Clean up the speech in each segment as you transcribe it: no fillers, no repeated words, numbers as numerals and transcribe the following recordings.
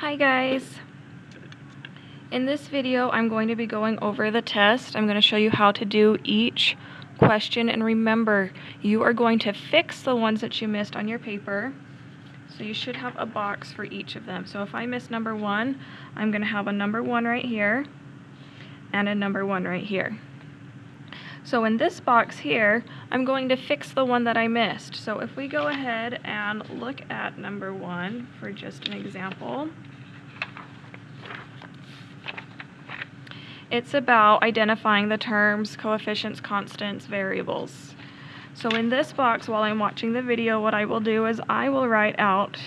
Hi guys! In this video I'm going to be going over the test. I'm going to show you how to do each question, and remember, you are going to fix the ones that you missed on your paper. So you should have a box for each of them. So if I miss number 1, I'm going to have a number 1 right here and a number 1 right here. So in this box here, I'm going to fix the one that I missed. So if we go ahead and look at number 1 for just an example, it's about identifying the terms, coefficients, constants, variables. So in this box, while I'm watching the video, what I will do is I will write out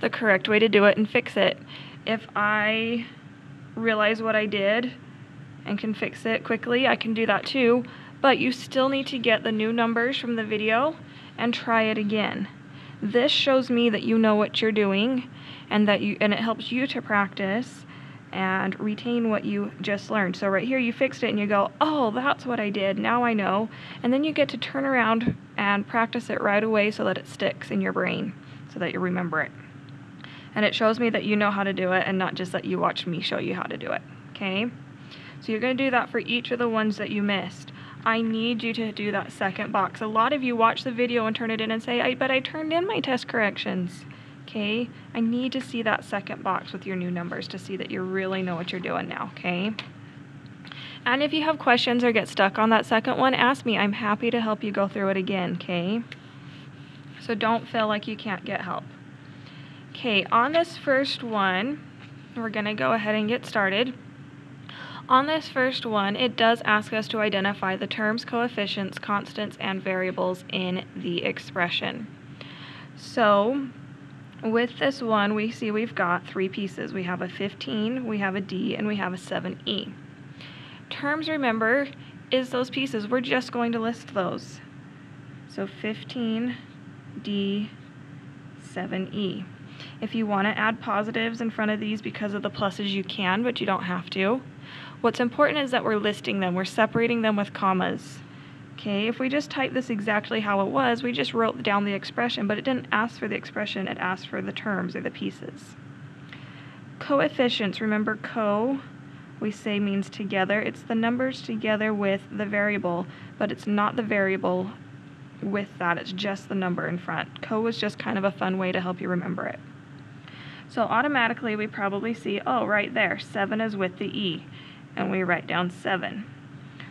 the correct way to do it and fix it. If I realize what I did and can fix it quickly, I can do that too, but you still need to get the new numbers from the video and try it again. This shows me that you know what you're doing, and it helps you to practice and retain what you just learned. So right here you fixed it and you go, oh, that's what I did, now I know. And then you get to turn around and practice it right away so that it sticks in your brain, so that you remember it. And it shows me that you know how to do it and not just that you watched me show you how to do it, okay? So you're going to do that for each of the ones that you missed. I need you to do that second box. A lot of you watch the video and turn it in and say, but I turned in my test corrections. Okay, I need to see that second box with your new numbers to see that you really know what you're doing now, okay? And if you have questions or get stuck on that second one, ask me. I'm happy to help you go through it again, okay? So don't feel like you can't get help. Okay, on this first one, we're going to go ahead and get started. On this first one, it does ask us to identify the terms, coefficients, constants, and variables in the expression. So with this one, we see we've got 3 pieces. We have a 15, we have a D, and we have a 7E. Terms, remember, is those pieces. We're just going to list those. So 15, D, 7E. If you want to add positives in front of these because of the pluses, you can, but you don't have to. What's important is that we're listing them. We're separating them with commas. Okay, if we just type this exactly how it was, we just wrote down the expression, but it didn't ask for the expression, it asked for the terms or the pieces. Coefficients, remember we say means together. It's the numbers together with the variable, but it's not the variable with that, it's just the number in front. Is just kind of a fun way to help you remember it. So automatically we probably see, oh, right there, 7 is with the E, and we write down 7.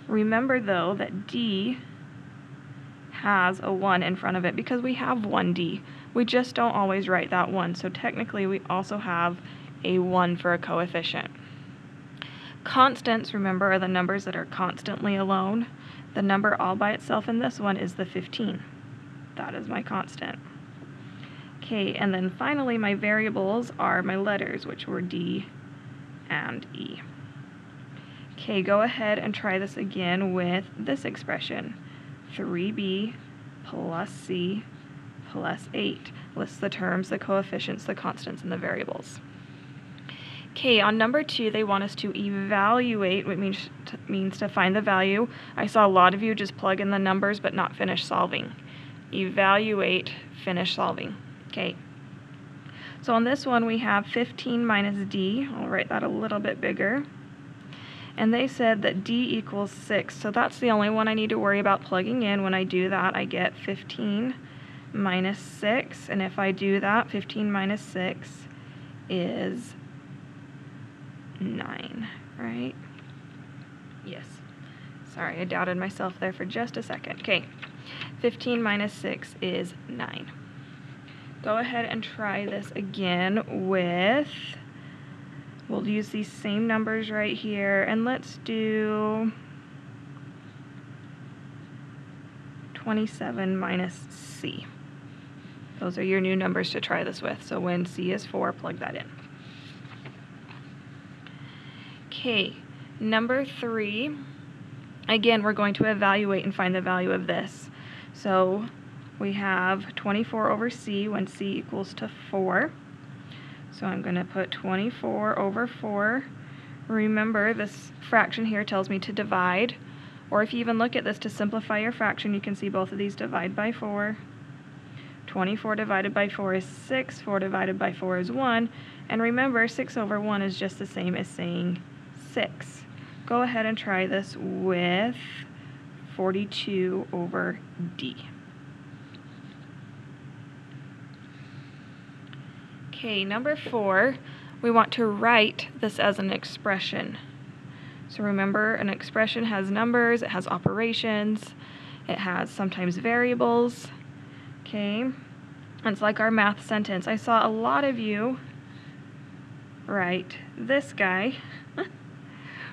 Remember though that D has a 1 in front of it because we have 1D. We just don't always write that 1, so technically we also have a 1 for a coefficient. Constants, remember, are the numbers that are constantly alone. The number all by itself in this one is the 15. That is my constant. Okay, and then finally my variables are my letters, which were D and E. Okay, go ahead and try this again with this expression. 3b plus c plus 8 lists the terms, the coefficients, the constants, and the variables. Okay, on number 2, they want us to evaluate, which means to find the value. I saw a lot of you just plug in the numbers but not finish solving. Evaluate, finish solving. Okay. So on this one we have 15 minus d. I'll write that a little bit bigger. And they said that D equals 6, so that's the only one I need to worry about plugging in. When I do that, I get 15 minus 6, and if I do that, 15 minus 6 is 9, right? Yes. Sorry, I doubted myself there for just a second. Okay, 15 minus 6 is 9. Go ahead and try this again with... We'll use these same numbers right here, and let's do 27 minus C. Those are your new numbers to try this with. So when C is 4, plug that in. Okay, number 3. Again, we're going to evaluate and find the value of this. So we have 24 over C when C equals to 4. So I'm going to put 24 over 4. Remember, this fraction here tells me to divide. Or if you even look at this to simplify your fraction, you can see both of these divide by 4. 24 divided by 4 is 6, 4 divided by 4 is 1, and remember 6 over 1 is just the same as saying 6. Go ahead and try this with 42 over D. Okay, number 4, we want to write this as an expression. So remember, an expression has numbers, it has operations, it has sometimes variables. Okay, it's like our math sentence. I saw a lot of you write this guy,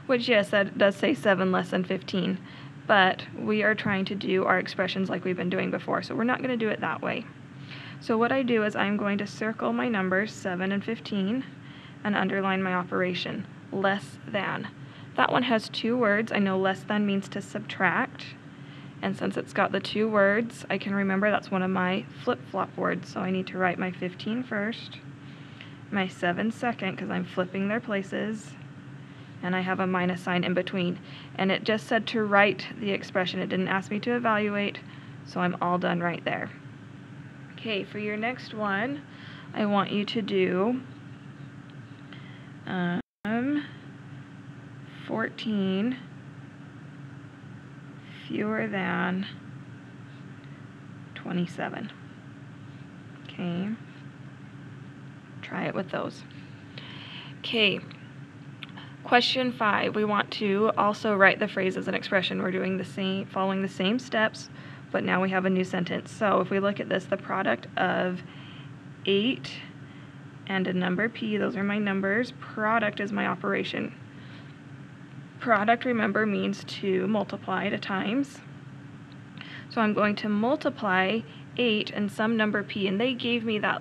which yes, that does say 7 less than 15, but we are trying to do our expressions like we've been doing before, so we're not going to do it that way. So what I do is I'm going to circle my numbers 7 and 15 and underline my operation, less than. That one has 2 words. I know less than means to subtract, and since it's got the 2 words, I can remember that's one of my flip-flop words, so I need to write my 15 first, my 7 second because I'm flipping their places, and I have a minus sign in between. And it just said to write the expression. It didn't ask me to evaluate, so I'm all done right there. Okay, for your next one, I want you to do 14 fewer than 27. Okay, try it with those. Okay, question 5, we want to also write the phrase as an expression. We're doing the same, following the same steps, but now we have a new sentence. So if we look at this, the product of 8 and a number p, those are my numbers. Product is my operation. Product, remember, means to multiply to times. So I'm going to multiply 8 and some number p, and they gave me that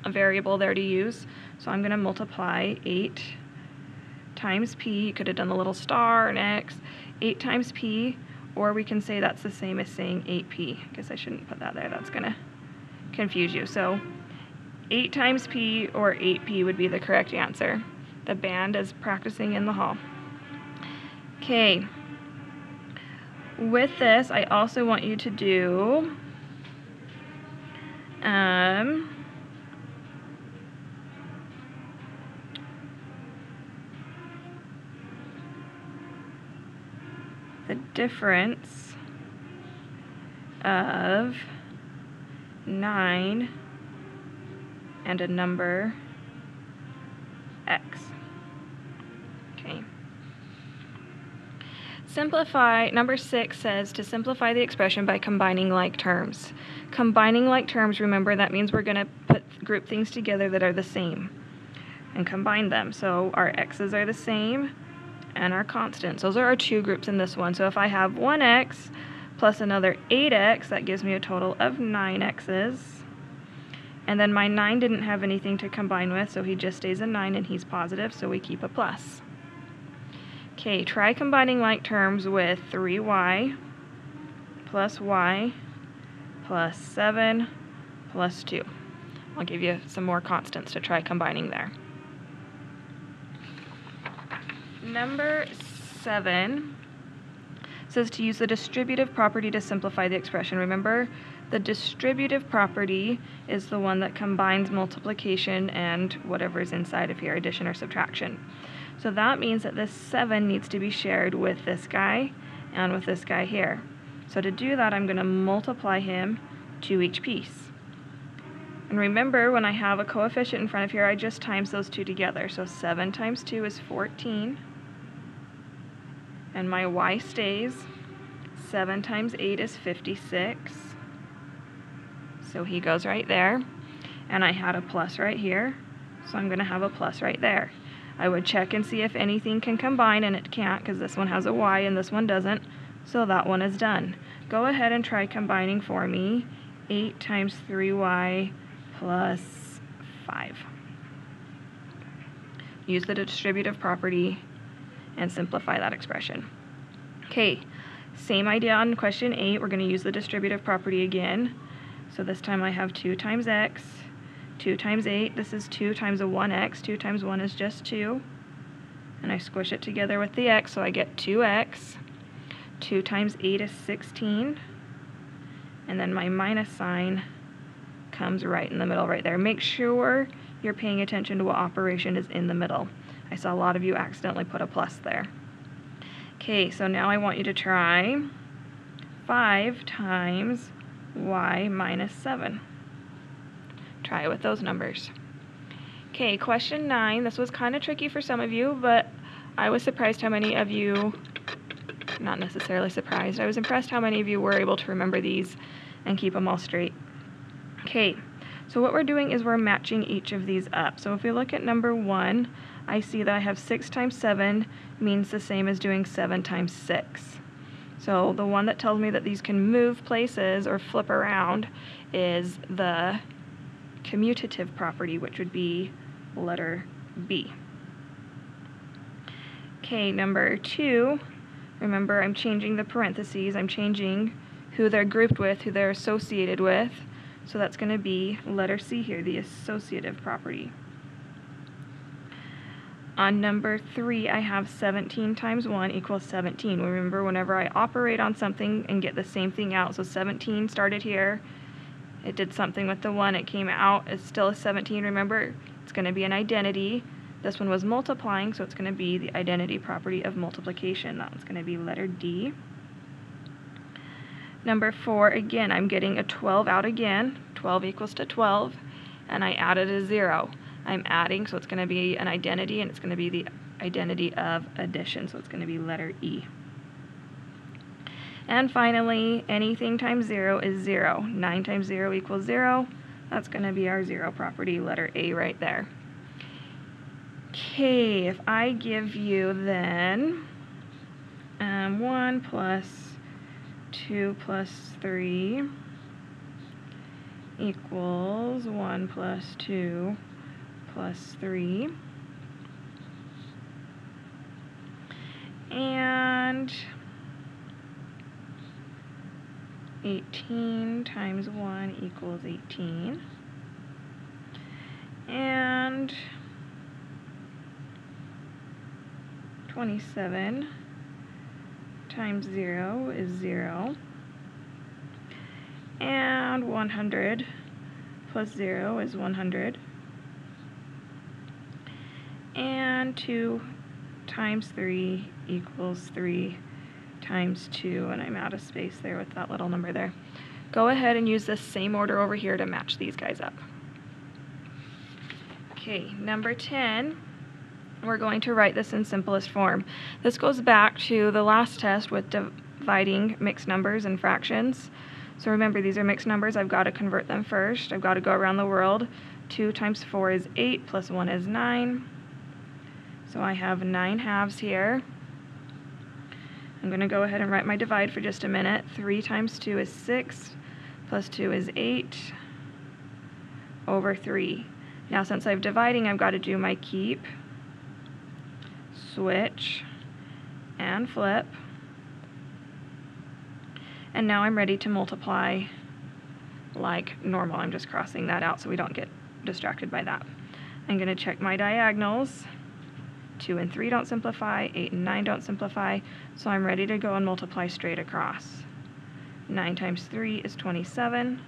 a variable there to use. So I'm going to multiply 8 times p. You could have done a little star, an X. 8 times p, or we can say that's the same as saying 8p. I guess I shouldn't put that there. That's going to confuse you. So 8 times p or 8p would be the correct answer. The band is practicing in the hall. Okay. With this, I also want you to do the difference of 9 and a number x. Okay. Simplify, number 6 says to simplify the expression by combining like terms. Combining like terms, remember, that means we're going to group things together that are the same and combine them. So our x's are the same and our constants. Those are our 2 groups in this one. So if I have 1x plus another 8x, that gives me a total of 9x's. And then my 9 didn't have anything to combine with, so he just stays a 9 and he's positive, so we keep a plus. Okay, try combining like terms with 3y plus y plus 7 plus 2. I'll give you some more constants to try combining there. Number 7 says to use the distributive property to simplify the expression. Remember, the distributive property is the one that combines multiplication and whatever is inside of here, addition or subtraction. So that means that this 7 needs to be shared with this guy and with this guy here. So to do that, I'm going to multiply him to each piece. And remember, when I have a coefficient in front of here, I just times those 2 together. So 7 times 2 is 14. And my y stays. 7 times 8 is 56. So he goes right there. And I had a plus right here, so I'm going to have a plus right there. I would check and see if anything can combine, and it can't because this one has a y and this one doesn't. So that one is done. Go ahead and try combining for me 8 times 3y plus 5. Use the distributive property and simplify that expression. Okay, same idea on question 8. We're going to use the distributive property again. So this time I have 2 times x, 2 times 8. This is 2 times a 1x. 2 times 1 is just 2. And I squish it together with the x, so I get 2x. 2 times 8 is 16. And then my minus sign comes right in the middle right there. Make sure you're paying attention to what operation is in the middle. I saw a lot of you accidentally put a plus there. Okay, so now I want you to try 5 times y minus 7. Try it with those numbers. Okay, question 9. This was kind of tricky for some of you, but I was surprised how many of you, not necessarily surprised, I was impressed how many of you were able to remember these and keep them all straight. Okay, so what we're doing is we're matching each of these up. So if we look at number 1, I see that I have 6 times 7 means the same as doing 7 times 6. So the one that tells me that these can move places or flip around is the commutative property, which would be letter B. Okay, number 2, remember I'm changing the parentheses. I'm changing who they're grouped with, who they're associated with. So that's going to be letter C here, the associative property. On number 3, I have 17 times 1 equals 17. Remember, whenever I operate on something and get the same thing out, so 17 started here, it did something with the 1, it came out, it's still a 17. Remember, it's going to be an identity. This one was multiplying, so it's going to be the identity property of multiplication. That one's going to be letter D. Number 4, again, I'm getting a 12 out again. 12 equals to 12, and I added a 0. I'm adding, so it's going to be an identity, and it's going to be the identity of addition, so it's going to be letter E. And finally, anything times 0 is 0. 9 times 0 equals 0. That's going to be our 0 property, letter A right there. Okay, if I give you then 1 plus 2 plus 3 equals 1 plus 2 plus 3, and 18 times 1 equals 18, and 27 times 0 is 0, and 100 plus 0 is 100, and 2 times 3 equals 3 times 2, and I'm out of space there with that little number there. Go ahead and use this same order over here to match these guys up. Okay, number 10, we're going to write this in simplest form. This goes back to the last test with dividing mixed numbers and fractions. So remember, these are mixed numbers. I've got to convert them first. I've got to go around the world. 2 times 4 is 8, plus 1 is 9. So I have 9 halves here. I'm going to go ahead and write my divide for just a minute. 3 times 2 is 6, plus 2 is 8, over 3. Now since I'm dividing, I've got to do my keep, switch, and flip. And now I'm ready to multiply like normal. I'm just crossing that out so we don't get distracted by that. I'm going to check my diagonals. 2 and 3 don't simplify, 8 and 9 don't simplify, so I'm ready to go and multiply straight across. 9 times 3 is 27,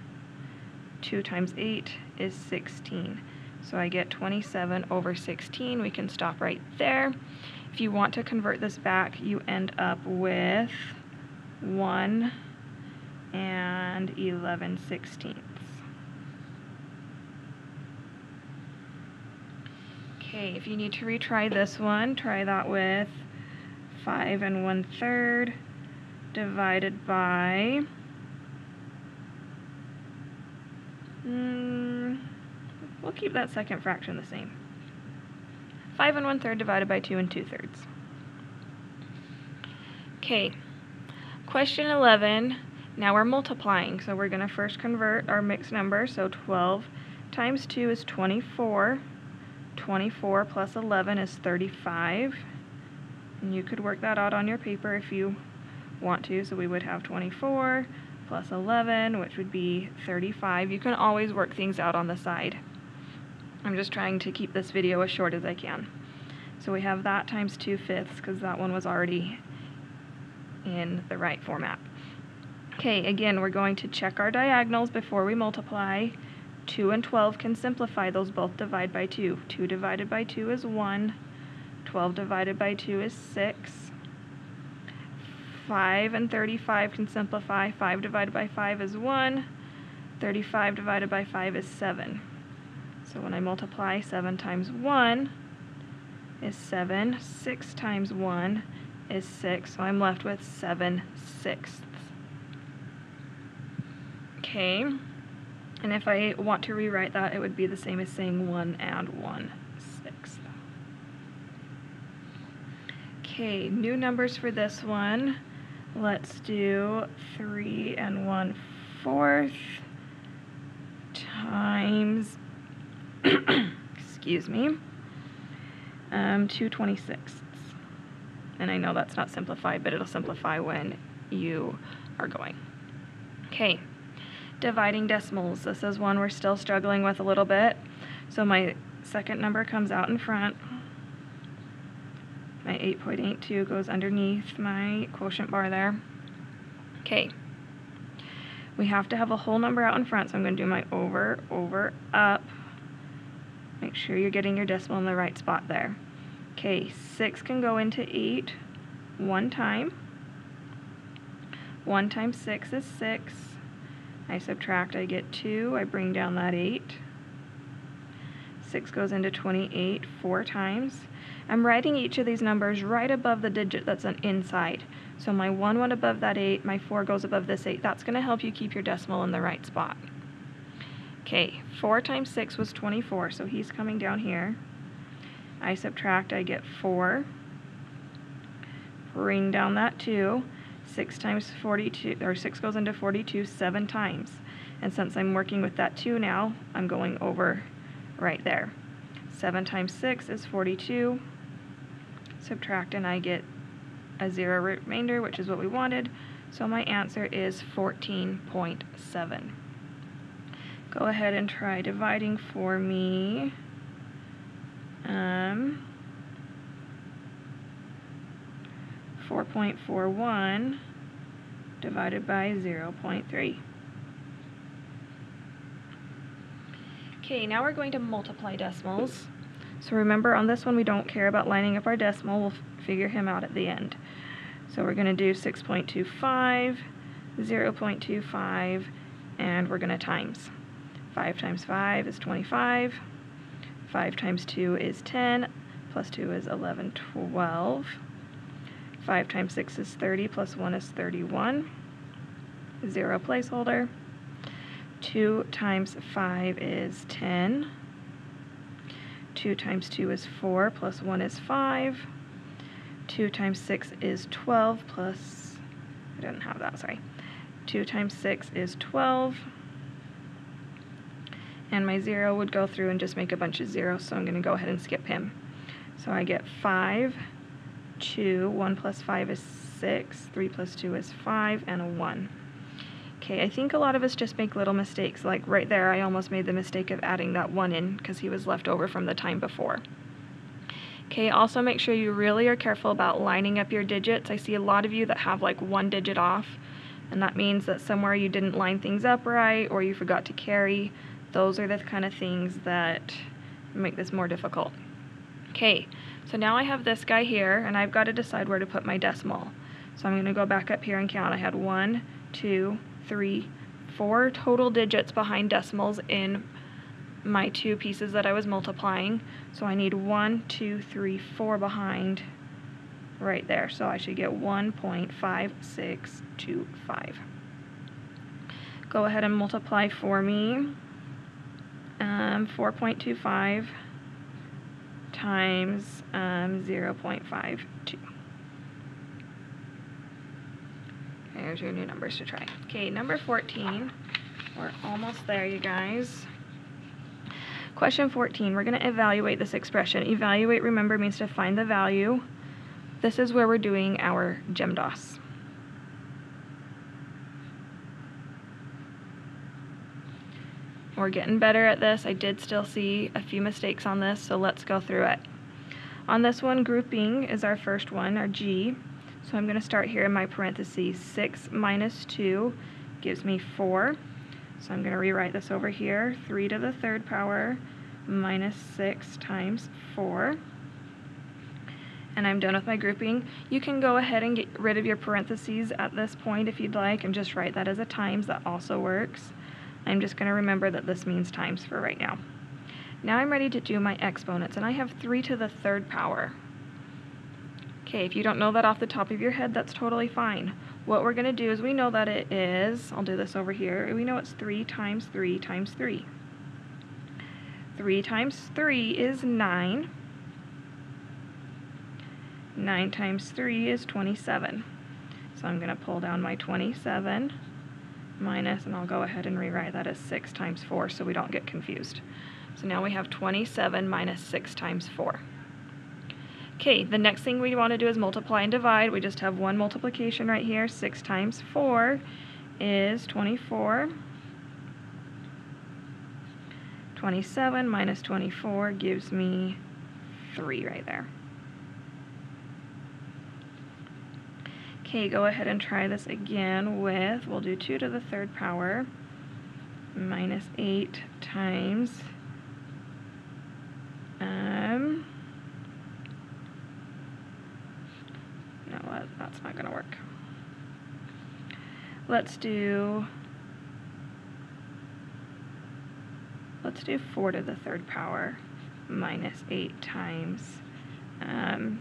2 times 8 is 16. So I get 27 over 16. We can stop right there. If you want to convert this back, you end up with 1 and 11/16. Okay, if you need to retry this one, try that with 5 1/3 divided by we'll keep that second fraction the same. 5 1/3 divided by 2 2/3. Okay, question 11. Now we're multiplying, so we're going to first convert our mixed number. So 12 times 2 is 24. 24 plus 11 is 35. And you could work that out on your paper if you want to. So we would have 24 plus 11, which would be 35. You can always work things out on the side. I'm just trying to keep this video as short as I can. So we have that times 2/5 because that one was already in the right format. Okay, again, we're going to check our diagonals before we multiply. 2 and 12 can simplify. Those both divide by 2. 2 divided by 2 is 1. 12 divided by 2 is 6. 5 and 35 can simplify. 5 divided by 5 is 1. 35 divided by 5 is 7. So when I multiply, 7 times 1 is 7. 6 times 1 is 6. So I'm left with 7/6. Okay. And if I want to rewrite that, it would be the same as saying 1 and 1/6. Okay, new numbers for this one. Let's do 3 and 1/4 times, excuse me, 2/26. And I know that's not simplified, but it'll simplify when you are going. Okay, dividing decimals. This is one we're still struggling with a little bit. So my second number comes out in front. My 8.82 goes underneath my quotient bar there. Okay. We have to have a whole number out in front, so I'm going to do my over, up. Make sure you're getting your decimal in the right spot there. Okay, 6 can go into 8 one time. 1 times 6 is 6. I subtract, I get 2. I bring down that 8. 6 goes into 28 4 times. I'm writing each of these numbers right above the digit that's inside. So my 1 went above that 8, my 4 goes above this 8. That's going to help you keep your decimal in the right spot. Okay, 4 times 6 was 24, so he's coming down here. I subtract, I get 4. Bring down that 2. 6 times 42, or 6 goes into 42 7 times. And since I'm working with that 2 now, I'm going over right there. 7 times 6 is 42. Subtract and I get a 0 remainder, which is what we wanted. So my answer is 14.7. Go ahead and try dividing for me. 4.41 divided by 0.3. Okay, now we're going to multiply decimals. So remember, on this one we don't care about lining up our decimal, we'll figure him out at the end. So we're going to do 6.25, 0.25, and we're going to times. 5 times 5 is 25, 5 times 2 is 10, plus 2 is 11, 12. 5 times 6 is 30, plus 1 is 31. 0 placeholder. 2 times 5 is 10. 2 times 2 is 4, plus 1 is 5. 2 times 6 is 12, plus, I didn't have that, sorry. 2 times 6 is 12. And my 0 would go through and just make a bunch of zeros, so I'm going to go ahead and skip him. So I get 5, 2, 1 plus 5 is 6, 3 plus 2 is 5, and a 1. Okay, I think a lot of us just make little mistakes. Like right there, I almost made the mistake of adding that 1 in because he was left over from the time before. Okay, also make sure you really are careful about lining up your digits. I see a lot of you that have like 1 digit off, and that means that somewhere you didn't line things up right or you forgot to carry. Those are the kind of things that make this more difficult. Okay, so now I have this guy here, and I've got to decide where to put my decimal. So I'm going to go back up here and count. I had 1, 2, 3, 4 total digits behind decimals in my 2 pieces that I was multiplying. So I need 1, 2, 3, 4 behind right there. So I should get 1.5625. Go ahead and multiply for me. 4.25 times 0.52. There's your new numbers to try. Okay, number 14. We're almost there, you guys. Question 14. We're going to evaluate this expression. Evaluate, remember, means to find the value. This is where we're doing our GEMDAS. We're getting better at this. I did still see a few mistakes on this, so let's go through it. On this one, grouping is our first one, our G. So I'm going to start here in my parentheses. 6 minus 2 gives me 4. So I'm going to rewrite this over here. 3 to the third power minus 6 times 4. And I'm done with my grouping. You can go ahead and get rid of your parentheses at this point if you'd like and just write that as a times. That also works. I'm just going to remember that this means times for right now. Now I'm ready to do my exponents, and I have 3 to the third power. Okay, if you don't know that off the top of your head, that's totally fine. What we're going to do is we know that it is, I'll do this over here, we know it's 3 times 3 times 3. 3 times 3 is 9. 9 times 3 is 27. So I'm going to pull down my 27 minus, and I'll go ahead and rewrite that as 6 times 4 so we don't get confused. So now we have 27 minus 6 times 4. Okay, the next thing we want to do is multiply and divide. We just have one multiplication right here. 6 times 4 is 24. 27 minus 24 gives me 3 right there. Okay, go ahead and try this again with, we'll do 2 to the third power minus 8 times, no, that's not going to work. Let's do 4 to the third power minus 8 times 10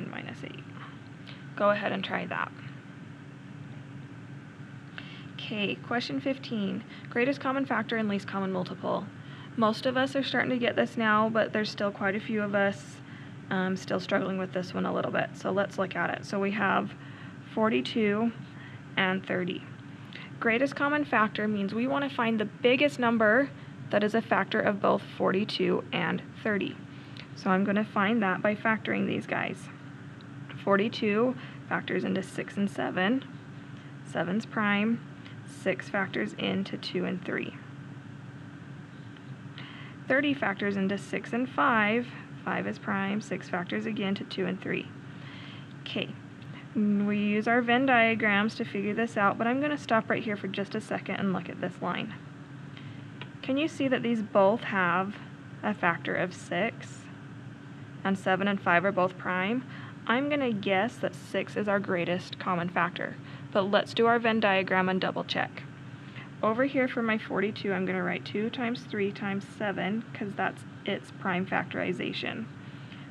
minus 8. Go ahead and try that. Okay, question 15. Greatest common factor and least common multiple. Most of us are starting to get this now, but there's still quite a few of us still struggling with this one a little bit. So let's look at it. So we have 42 and 30. Greatest common factor means we want to find the biggest number that is a factor of both 42 and 30. So I'm going to find that by factoring these guys. 42 factors into 6 and 7. 7's prime. 6 factors into 2 and 3. 30 factors into 6 and 5. 5 is prime. 6 factors again to 2 and 3. Okay, we use our Venn diagrams to figure this out, but I'm going to stop right here for just a second and look at this line. Can you see that these both have a factor of 6? And 7 and 5 are both prime? I'm going to guess that 6 is our greatest common factor, but let's do our Venn diagram and double check. Over here for my 42, I'm going to write 2 times 3 times 7, because that's its prime factorization.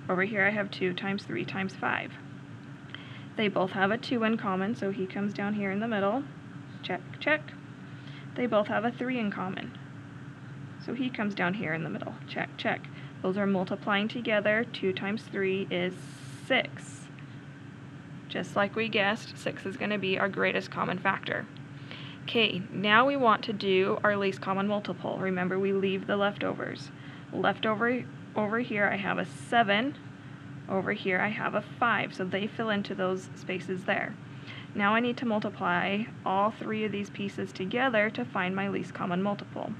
Over here I have 2 times 3 times 5. They both have a 2 in common, so he comes down here in the middle. Check, check. They both have a 3 in common, so he comes down here in the middle. Check, check. Those are multiplying together. 2 times 3 is 6. Just like we guessed, 6 is going to be our greatest common factor. Okay, now we want to do our least common multiple. Remember, we leave the leftovers. Over here I have a 7. Over here I have a 5, so they fill into those spaces there. Now I need to multiply all 3 of these pieces together to find my least common multiple.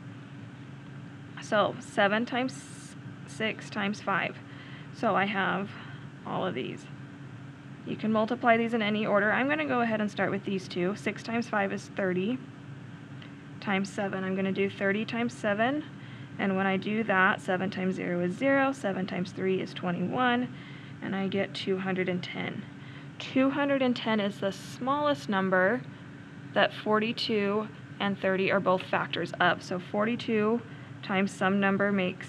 So 7 times 6 times 5. So I have all of these. You can multiply these in any order. I'm going to go ahead and start with these two. 6 times 5 is 30 times 7. I'm going to do 30 times 7. And when I do that, 7 times 0 is 0. 7 times 3 is 21. And I get 210. 210 is the smallest number that 42 and 30 are both factors of. So 42 times some number makes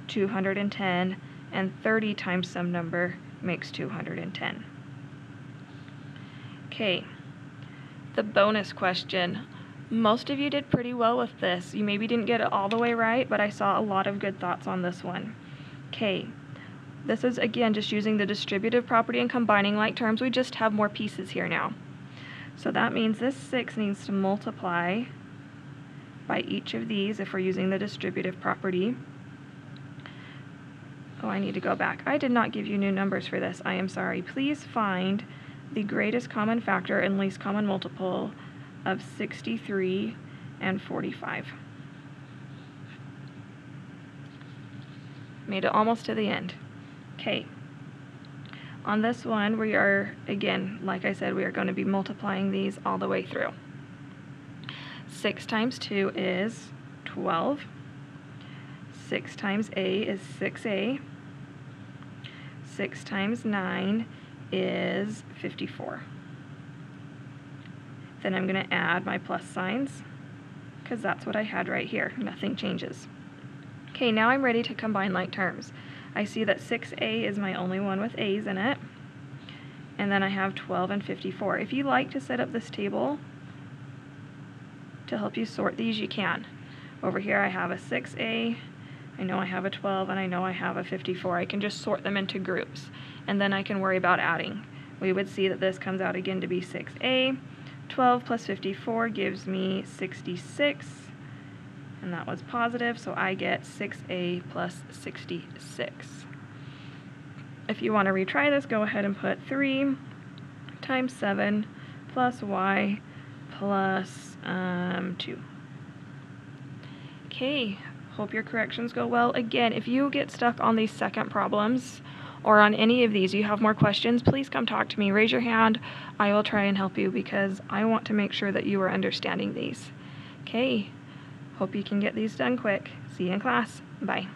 210, and 30 times some number makes 210. Okay, the bonus question. Most of you did pretty well with this. You maybe didn't get it all the way right, but I saw a lot of good thoughts on this one. Okay, this is again just using the distributive property and combining like terms. We just have more pieces here now. So that means this 6 needs to multiply by each of these if we're using the distributive property. Oh, I need to go back. I did not give you new numbers for this. I am sorry. Please find the greatest common factor and least common multiple of 63 and 45. Made it almost to the end. Okay. On this one, we are, again, like I said, we are going to be multiplying these all the way through. 6 times 2 is 12. 6 times A is 6A. 6 times 9 is 54. Then I'm going to add my plus signs, because that's what I had right here. Nothing changes. Okay, now I'm ready to combine like terms. I see that 6A is my only one with A's in it. And then I have 12 and 54. If you like to set up this table to help you sort these, you can. Over here I have a 6A, I know I have a 12, and I know I have a 54. I can just sort them into groups, and then I can worry about adding. We would see that this comes out again to be 6A. 12 plus 54 gives me 66, and that was positive, so I get 6A plus 66. If you want to retry this, go ahead and put 3 times 7 plus y plus 2. Okay, hope your corrections go well. Again, if you get stuck on these second problems or on any of these, you have more questions, please come talk to me. Raise your hand. I will try and help you because I want to make sure that you are understanding these. Okay, hope you can get these done quick. See you in class. Bye.